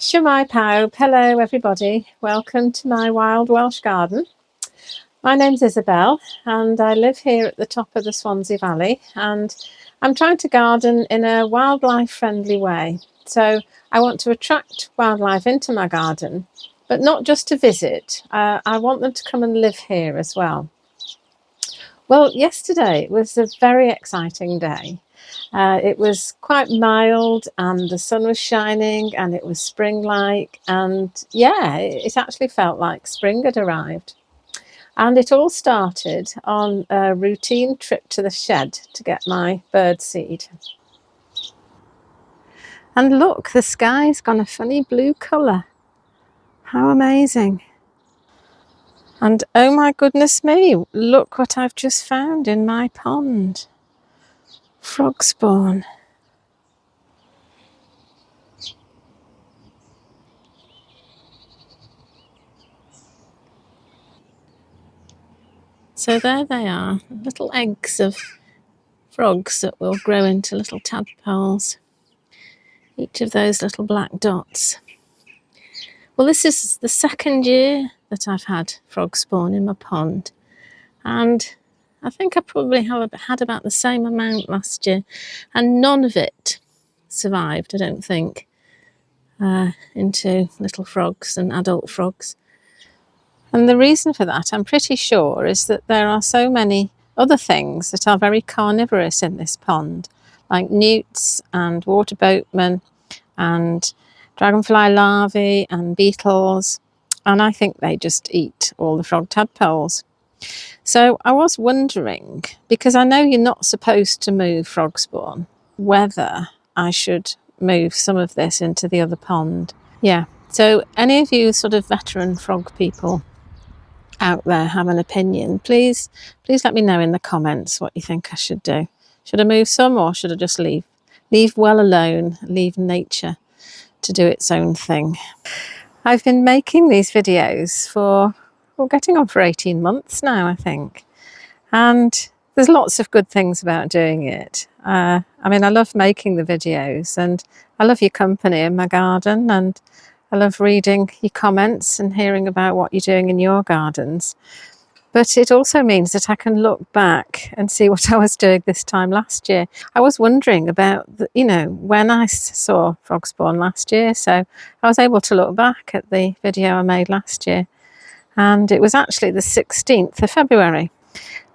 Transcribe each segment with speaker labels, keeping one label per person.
Speaker 1: Shwmae pawb, hello everybody, welcome to my wild Welsh garden. My name's Isabel and I live here at the top of the Swansea Valley, and I'm trying to garden in a wildlife friendly way. So I want to attract wildlife into my garden, but not just to visit. I want them to come and live here as well. Well, yesterday was a very exciting day. It was quite mild and the sun was shining and it was spring-like, and yeah, it actually felt like spring had arrived. And it all started on a routine trip to the shed to get my bird seed. And look, the sky's gone a funny blue colour. How amazing. And oh my goodness me, look what I've just found in my pond. Frog spawn. So there they are, little eggs of frogs that will grow into little tadpoles. Each of those little black dots. Well, this is the second year that I've had frog spawn in my pond, and I think I probably had about the same amount last year, and none of it survived, I don't think, into little frogs and adult frogs. And the reason for that, I'm pretty sure, is that there are so many other things that are very carnivorous in this pond, like newts and water boatmen and dragonfly larvae and beetles, and I think they just eat all the frog tadpoles. So I was wondering, because I know you're not supposed to move frog spawn, whether I should move some of this into the other pond. Yeah, so any of you sort of veteran frog people out there have an opinion, please let me know in the comments what you think I should do. Should I move some, or should I just leave well alone, leave nature to do its own thing? I've been making these videos for, well, getting on for 18 months now, I think, and there's lots of good things about doing it. I mean, I love making the videos, and I love your company in my garden, and I love reading your comments and hearing about what you're doing in your gardens. But it also means that I can look back and see what I was doing this time last year. I was wondering about, when I saw frog spawn last year. So I was able to look back at the video I made last year. And it was actually the 16th of February.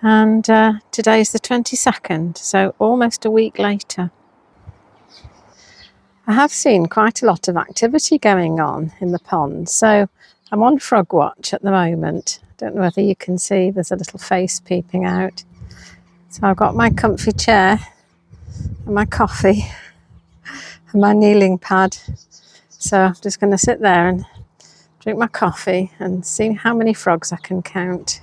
Speaker 1: And today's the 22nd, so almost a week later. I have seen quite a lot of activity going on in the pond, so I'm on frog watch at the moment. I don't know whether you can see, there's a little face peeping out. So I've got my comfy chair and my coffee and my kneeling pad. So I'm just going to sit there and drink my coffee and see how many frogs I can count.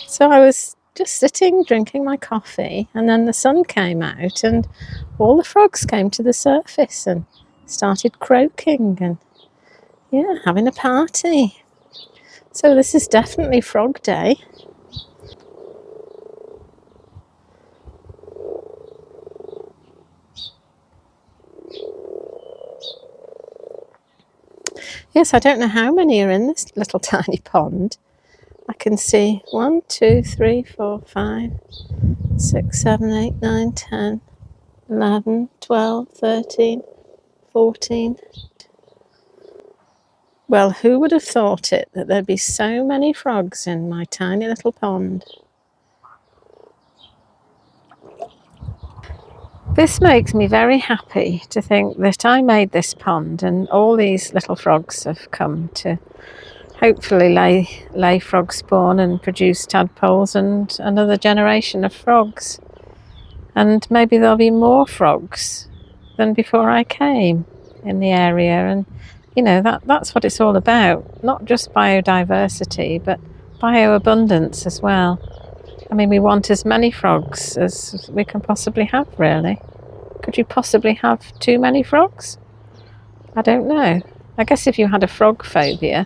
Speaker 1: So I was just sitting drinking my coffee, and then the sun came out and all the frogs came to the surface and started croaking and, yeah, having a party. So this is definitely frog day. Yes, I don't know how many are in this little tiny pond. I can see 1, 2, 3, 4, 5, 6, 7, 8, 9, 10, 11, 12, 13, 14. Well, who would have thought it, that there'd be so many frogs in my tiny little pond? This makes me very happy to think that I made this pond and all these little frogs have come to hopefully lay frog spawn and produce tadpoles and another generation of frogs. And maybe there'll be more frogs than before I came in the area. And that's what it's all about, not just biodiversity, but bioabundance as well. I mean, we want as many frogs as we can possibly have, really. Could you possibly have too many frogs? I don't know. I guess if you had a frog phobia,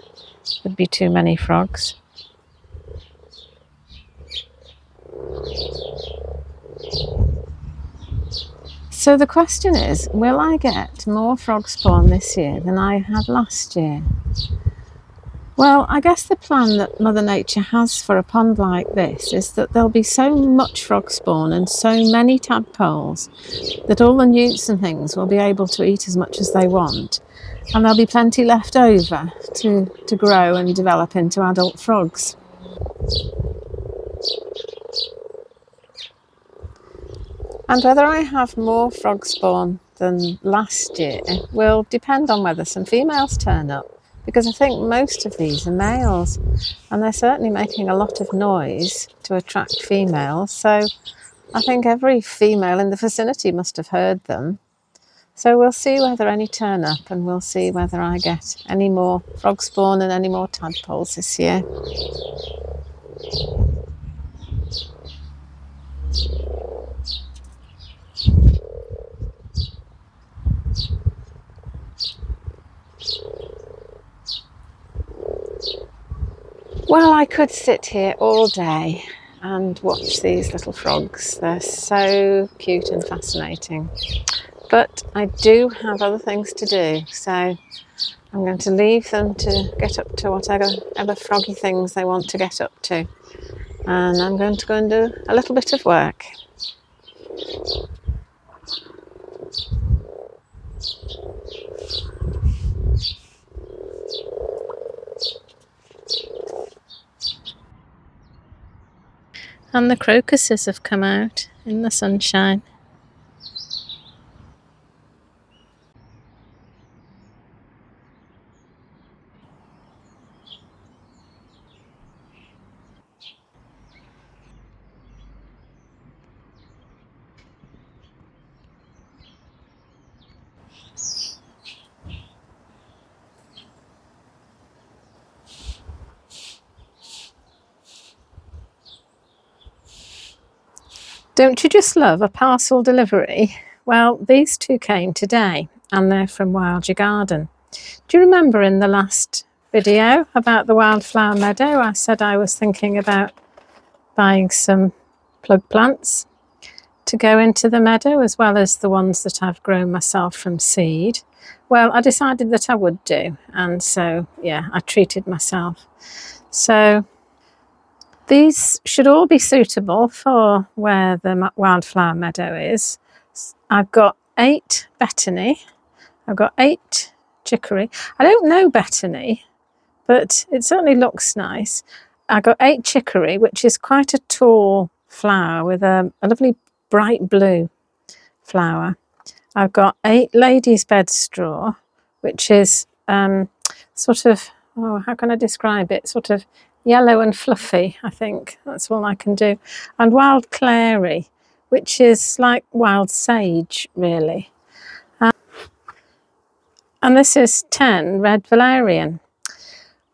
Speaker 1: there'd be too many frogs. So the question is, will I get more frog spawn this year than I had last year? Well, I guess the plan that Mother Nature has for a pond like this is that there'll be so much frog spawn and so many tadpoles that all the newts and things will be able to eat as much as they want, and there'll be plenty left over to grow and develop into adult frogs. And whether I have more frog spawn than last year will depend on whether some females turn up, because I think most of these are males and they're certainly making a lot of noise to attract females. So I think every female in the vicinity must have heard them. So we'll see whether any turn up, and we'll see whether I get any more frog spawn and any more tadpoles this year. Well, I could sit here all day and watch these little frogs. They're so cute and fascinating. But I do have other things to do, so I'm going to leave them to get up to whatever froggy things they want to get up to. And I'm going to go and do a little bit of work. And the crocuses have come out in the sunshine. Don't you just love a parcel delivery? Well, these two came today and they're from Wild Garden. Do you remember in the last video about the wildflower meadow, I said I was thinking about buying some plug plants to go into the meadow, as well as the ones that I've grown myself from seed? Well, I decided that I would do, and so yeah, I treated myself. So these should all be suitable for where the wildflower meadow is. I've got 8 betony, I've got 8 chicory. I don't know betony, but it certainly looks nice. I've got 8 chicory, which is quite a tall flower with a lovely bright blue flower. I've got 8 ladies' bed straw, which is sort of, oh, how can I describe it? Sort of yellow and fluffy, I think. That's all I can do. And wild clary, which is like wild sage, really. And this is 10 red valerian.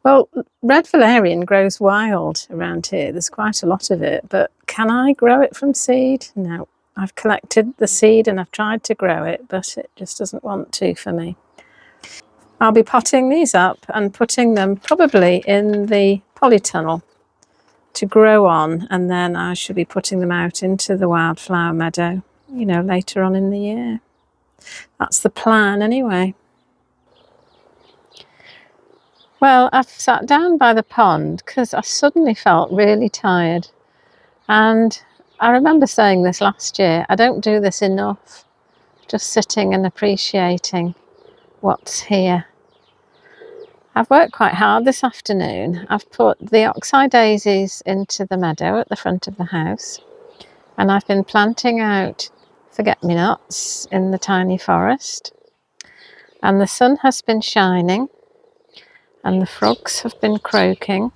Speaker 1: Well, red valerian grows wild around here. There's quite a lot of it, but can I grow it from seed? No. I've collected the seed and I've tried to grow it, but it just doesn't want to for me. I'll be potting these up and putting them probably in the polytunnel to grow on, and then I should be putting them out into the wildflower meadow, you know, later on in the year. That's the plan anyway. Well, I've sat down by the pond because I suddenly felt really tired, and I remember saying this last year, I don't do this enough, just sitting and appreciating what's here. I've worked quite hard this afternoon. I've put the oxeye daisies into the meadow at the front of the house, and I've been planting out forget-me-nots in the tiny forest, and the sun has been shining and the frogs have been croaking,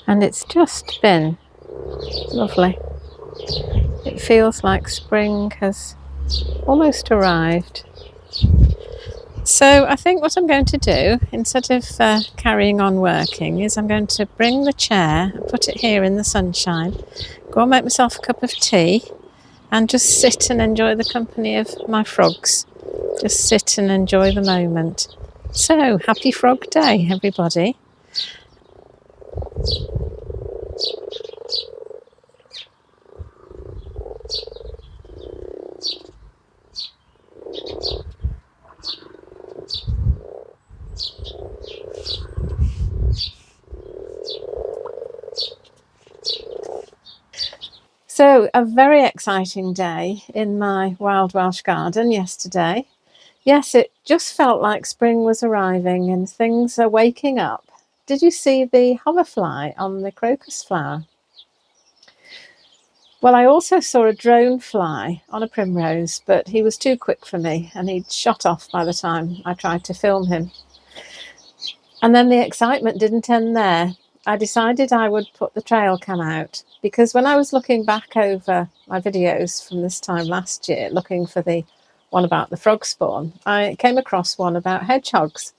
Speaker 1: and it's just been lovely. It feels like spring has almost arrived. So I think what I'm going to do, instead of carrying on working, is I'm going to bring the chair and put it here in the sunshine, go and make myself a cup of tea, and just sit and enjoy the company of my frogs. Just sit and enjoy the moment. So, happy Frog Day, everybody. So, a very exciting day in my Wild Welsh Garden yesterday. Yes, it just felt like spring was arriving and things are waking up. Did you see the hoverfly on the crocus flower? Well, I also saw a drone fly on a primrose, but he was too quick for me and he'd shot off by the time I tried to film him. And then the excitement didn't end there. I decided I would put the trail cam out because when I was looking back over my videos from this time last year, looking for the one about the frog spawn, I came across one about hedgehogs.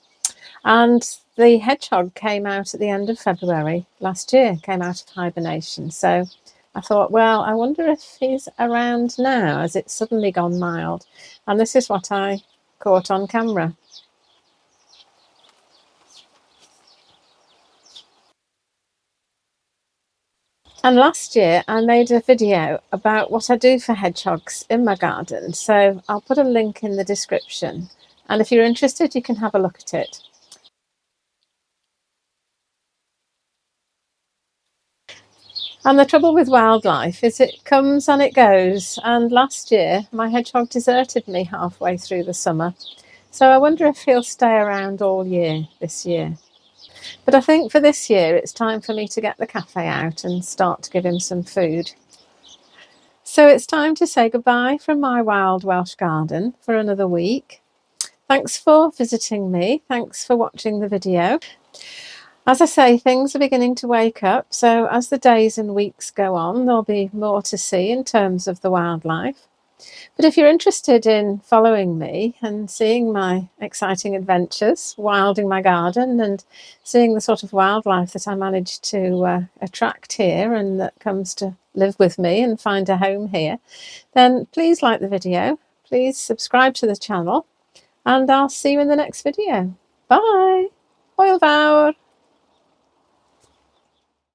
Speaker 1: And the hedgehog came out at the end of February last year, came out of hibernation. So I thought, well, I wonder if he's around now as it's suddenly gone mild. And this is what I caught on camera. And last year I made a video about what I do for hedgehogs in my garden. So I'll put a link in the description. And if you're interested, you can have a look at it. And the trouble with wildlife is it comes and it goes. And last year, my hedgehog deserted me halfway through the summer. So I wonder if he'll stay around all year this year. But I think for this year, it's time for me to get the cafe out and start to give him some food. So it's time to say goodbye from my Wild Welsh Garden for another week. Thanks for visiting me. Thanks for watching the video. As I say, things are beginning to wake up, so as the days and weeks go on, there'll be more to see in terms of the wildlife. But if you're interested in following me and seeing my exciting adventures, wilding my garden and seeing the sort of wildlife that I manage to attract here and that comes to live with me and find a home here, then please like the video, please subscribe to the channel, and I'll see you in the next video. Bye! Hwyl fawr!